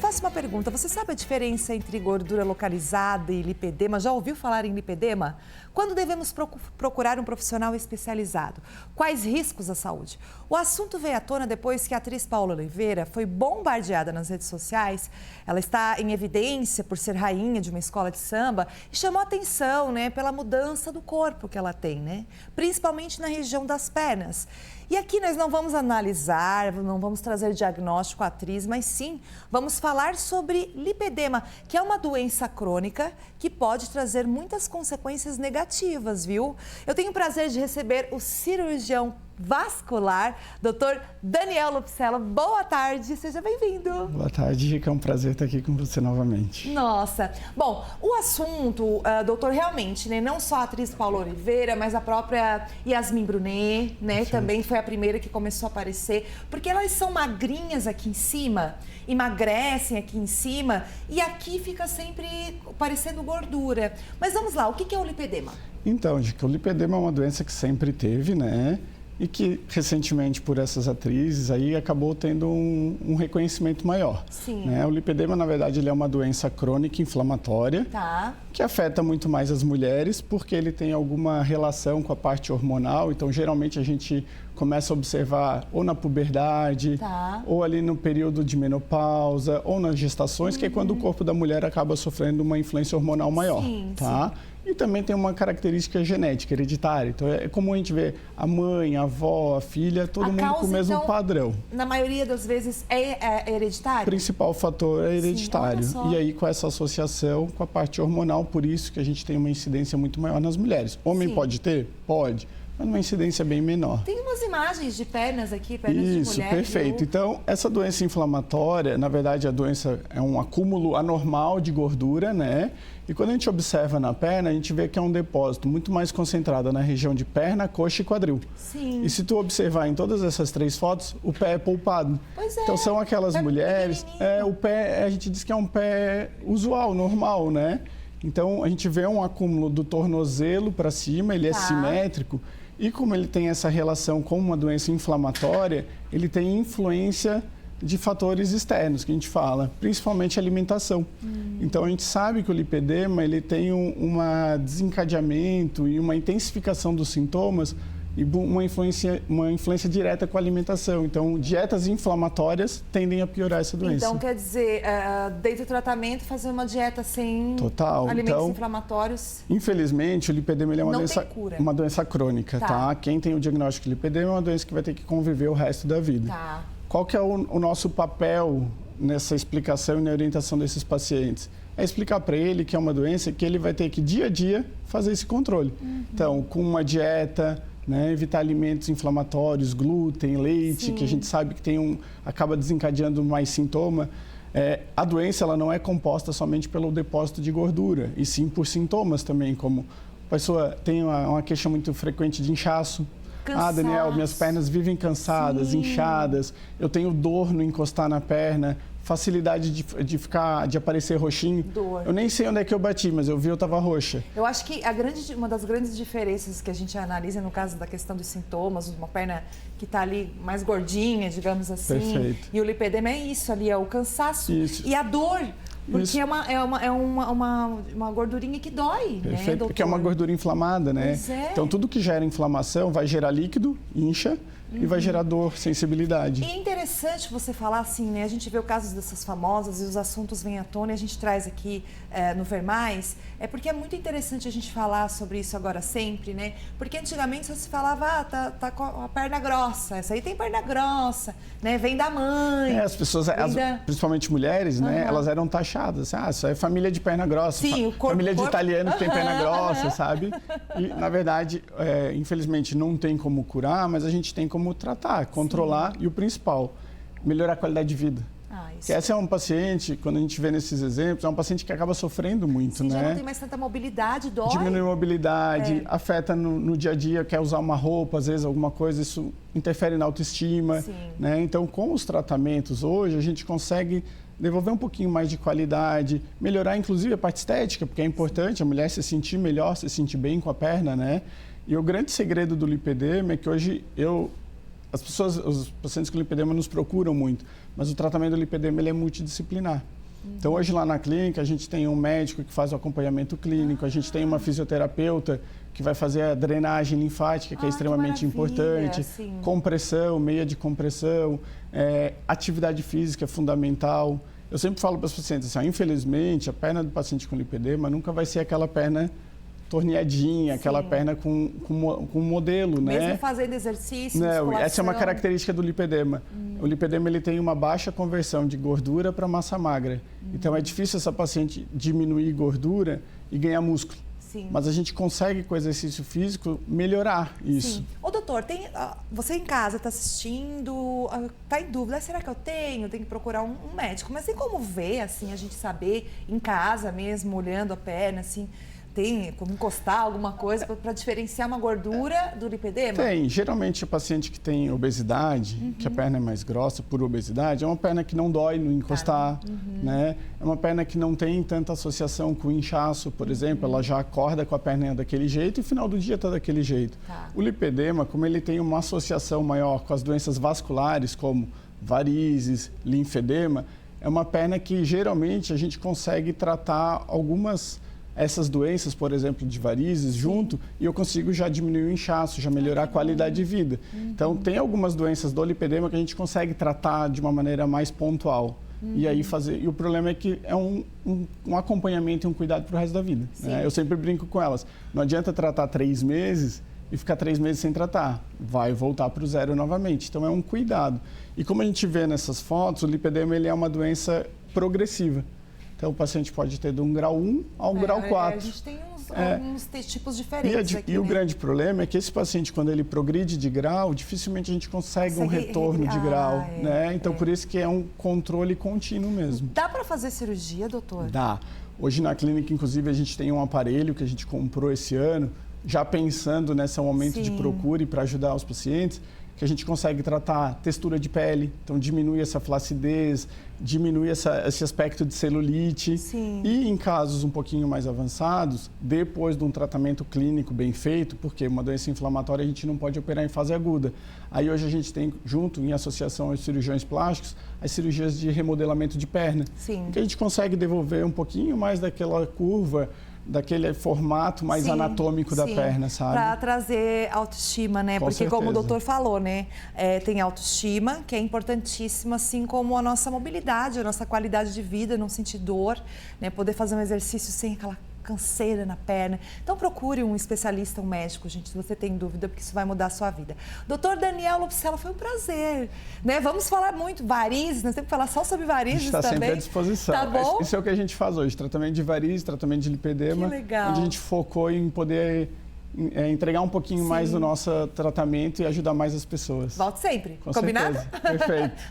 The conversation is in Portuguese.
faço uma pergunta. Você sabe a diferença entre gordura localizada e lipedema? Já ouviu falar em lipedema? Quando devemos procurar um profissional especializado? Quais riscos à saúde? O assunto veio à tona depois que a atriz Paula Oliveira foi bombardeada nas redes sociais. Ela está em evidência por ser rainha de uma escola de samba e chamou atenção, pela mudança do corpo que ela tem, Principalmente na região das pernas. E aqui nós não vamos analisar, não vamos trazer diagnóstico à atriz, mas sim vamos falar sobre lipedema, que é uma doença crônica que pode trazer muitas consequências negativas, viu? Eu tenho o prazer de receber o cirurgião vascular, Dr. Daniel Lupicella. Boa tarde, seja bem-vindo. Boa tarde, Rica, é um prazer estar aqui com você novamente. Nossa, bom, o assunto, doutor, realmente, não só a atriz Paula Oliveira, mas a própria Yasmin Brunet, também foi a primeira que começou a aparecer, porque elas são magrinhas aqui em cima, emagrecem aqui em cima e aqui fica sempre parecendo gordura. Mas vamos lá, o que é o lipedema? Então, Rica, o lipedema é uma doença que sempre teve, E que recentemente por essas atrizes aí acabou tendo um reconhecimento maior. Sim. O lipedema, na verdade, ele é uma doença crônica inflamatória que afeta muito mais as mulheres porque ele tem alguma relação com a parte hormonal. Então, geralmente a gente começa a observar ou na puberdade, ou ali no período de menopausa, ou nas gestações, que é quando o corpo da mulher acaba sofrendo uma influência hormonal maior. Sim. E também tem uma característica genética, hereditária. Então, é comum a gente ver a mãe, a avó, a filha, todo mundo com o mesmo então, padrão. Na maioria das vezes é hereditário? O principal fator é hereditário. Sim, e aí, com essa associação com a parte hormonal, por isso que a gente tem uma incidência muito maior nas mulheres. Homem pode ter? Pode. Mas uma incidência bem menor. Tem umas imagens de pernas aqui, pernas de mulher. Isso, perfeito. Então, essa doença inflamatória, na verdade, a doença é um acúmulo anormal de gordura, E quando a gente observa na perna, a gente vê que é um depósito muito mais concentrado na região de perna, coxa e quadril. Sim. E se tu observar em todas essas três fotos, o pé é polpado. Pois é. Então, são aquelas mulheres... o pé, a gente diz que é um pé usual, normal, Então, a gente vê um acúmulo do tornozelo para cima, ele é simétrico. E como ele tem essa relação com uma doença inflamatória, ele tem influência de fatores externos, que a gente fala, principalmente alimentação. Então, a gente sabe que o lipedema ele tem um desencadeamento e uma intensificação dos sintomas e uma influência direta com a alimentação. Então, dietas inflamatórias tendem a piorar essa doença. Então, quer dizer, dentro do tratamento, fazer uma dieta sem alimentos inflamatórios... Infelizmente, o lipedema ele é uma doença crônica, Quem tem o diagnóstico de lipedema é uma doença que vai ter que conviver o resto da vida. Qual que é o nosso papel nessa explicação e na orientação desses pacientes? É explicar para ele que é uma doença que ele vai ter que, dia a dia, fazer esse controle. Então, com uma dieta... evitar alimentos inflamatórios, glúten, leite, que a gente sabe que acaba desencadeando mais sintoma. A doença ela não é composta somente pelo depósito de gordura, e sim por sintomas também, como a pessoa tem uma queixa muito frequente de inchaço. Daniel, minhas pernas vivem cansadas, inchadas, eu tenho dor no encostar na perna, facilidade de aparecer roxinho. Dor. Eu nem sei onde é que eu bati, mas eu vi, eu estava roxa. Eu acho que uma das grandes diferenças que a gente analisa no caso da questão dos sintomas, uma perna que está ali mais gordinha, digamos assim. Perfeito. E o lipedema é isso ali, é o cansaço e a dor. Porque é uma gordurinha que dói, Perfeito, porque é uma gordura inflamada, Pois é. Então, tudo que gera inflamação vai gerar líquido, incha, e vai gerar dor, sensibilidade. E é interessante você falar assim, A gente vê o caso dessas famosas e os assuntos vêm à tona e a gente traz aqui no Ver Mais. É porque é muito interessante a gente falar sobre isso agora sempre, Porque antigamente só se falava, tá com a perna grossa, essa aí tem perna grossa, Vem da mãe. As pessoas, principalmente mulheres, elas eram taxadas. Isso é família de perna grossa, família de italiano que tem perna grossa, sabe? E, na verdade, infelizmente não tem como curar, mas a gente tem como tratar, controlar e o principal, melhorar a qualidade de vida. Que essa é um paciente, quando a gente vê nesses exemplos, é um paciente que acaba sofrendo muito, já não tem mais tanta mobilidade, dói. Diminui a mobilidade, afeta no dia a dia, quer usar uma roupa, às vezes alguma coisa, isso interfere na autoestima, Então, com os tratamentos hoje, a gente consegue devolver um pouquinho mais de qualidade, melhorar inclusive a parte estética, porque é importante a mulher se sentir melhor, se sentir bem com a perna, E o grande segredo do lipedema é que hoje os pacientes com lipedema nos procuram muito, mas o tratamento do lipedema ele é multidisciplinar. Então, hoje lá na clínica, a gente tem um médico que faz o acompanhamento clínico, a gente tem uma fisioterapeuta que vai fazer a drenagem linfática, que é extremamente importante, compressão, meia de compressão, atividade física é fundamental. Eu sempre falo para os pacientes assim, infelizmente, a perna do paciente com lipedema nunca vai ser aquela perna torneadinha, aquela perna com modelo, né? Mesmo fazendo exercício, não, essa é uma característica do lipedema. O lipedema ele tem uma baixa conversão de gordura para massa magra. Então é difícil essa paciente diminuir gordura e ganhar músculo. Sim. Mas a gente consegue, com exercício físico, melhorar isso. Sim. Ô, doutor, você em casa está assistindo, está em dúvida, será que eu tenho? Tem que procurar um médico. Mas tem como ver, assim, a gente saber, em casa mesmo, olhando a perna, assim, tem como encostar alguma coisa para diferenciar uma gordura do lipedema? Tem. Geralmente, o paciente que tem obesidade, que a perna é mais grossa por obesidade, é uma perna que não dói no encostar, né? É uma perna que não tem tanta associação com o inchaço, por exemplo. Ela já acorda com a perna daquele jeito e no final do dia está daquele jeito. O lipedema, como ele tem uma associação maior com as doenças vasculares, como varizes, linfedema, é uma perna que geralmente a gente consegue tratar essas doenças, por exemplo, de varizes, junto, e eu consigo já diminuir o inchaço, já melhorar a qualidade de vida. Então, tem algumas doenças do lipedema que a gente consegue tratar de uma maneira mais pontual. E aí e o problema é que é um acompanhamento e um cuidado para o resto da vida. Né? Eu sempre brinco com elas. Não adianta tratar 3 meses e ficar 3 meses sem tratar. Vai voltar para o zero novamente. Então, é um cuidado. E como a gente vê nessas fotos, o lipedema ele é uma doença progressiva. Então, o paciente pode ter de um grau 1 ao grau 4. A gente tem alguns tipos diferentes aqui, e o grande problema é que esse paciente, quando ele progride de grau, dificilmente a gente consegue um retorno de grau. Né? Então, por isso que é um controle contínuo mesmo. Dá para fazer cirurgia, doutor? Dá. Hoje na clínica, inclusive, a gente tem um aparelho que a gente comprou esse ano, já pensando nesse aumento de procura e para ajudar os pacientes, que a gente consegue tratar textura de pele, então diminui essa flacidez, diminui esse aspecto de celulite. Sim. E em casos um pouquinho mais avançados, depois de um tratamento clínico bem feito, porque uma doença inflamatória a gente não pode operar em fase aguda. Aí hoje a gente tem, junto, em associação aos cirurgiões plásticos, as cirurgias de remodelamento de perna. Sim. Que a gente consegue devolver um pouquinho mais daquela curva, daquele formato mais anatômico da perna, sabe? Para trazer autoestima, né? Porque como o doutor falou, né? Tem autoestima, que é importantíssima, assim como a nossa mobilidade, a nossa qualidade de vida, não sentir dor, né? Poder fazer um exercício sem aquela canseira na perna. Então procure um especialista, um médico, gente, se você tem dúvida, porque isso vai mudar a sua vida. Doutor Daniel Lupicella, foi um prazer, né? Vamos falar muito, varizes, nós temos que falar só sobre varizes também. A gente está sempre à disposição. Tá bom? Isso é o que a gente faz hoje, tratamento de varizes, tratamento de lipedema. Que legal. Onde a gente focou em poder entregar um pouquinho mais do nosso tratamento e ajudar mais as pessoas. Volte sempre, Com combinado? certeza. Perfeito.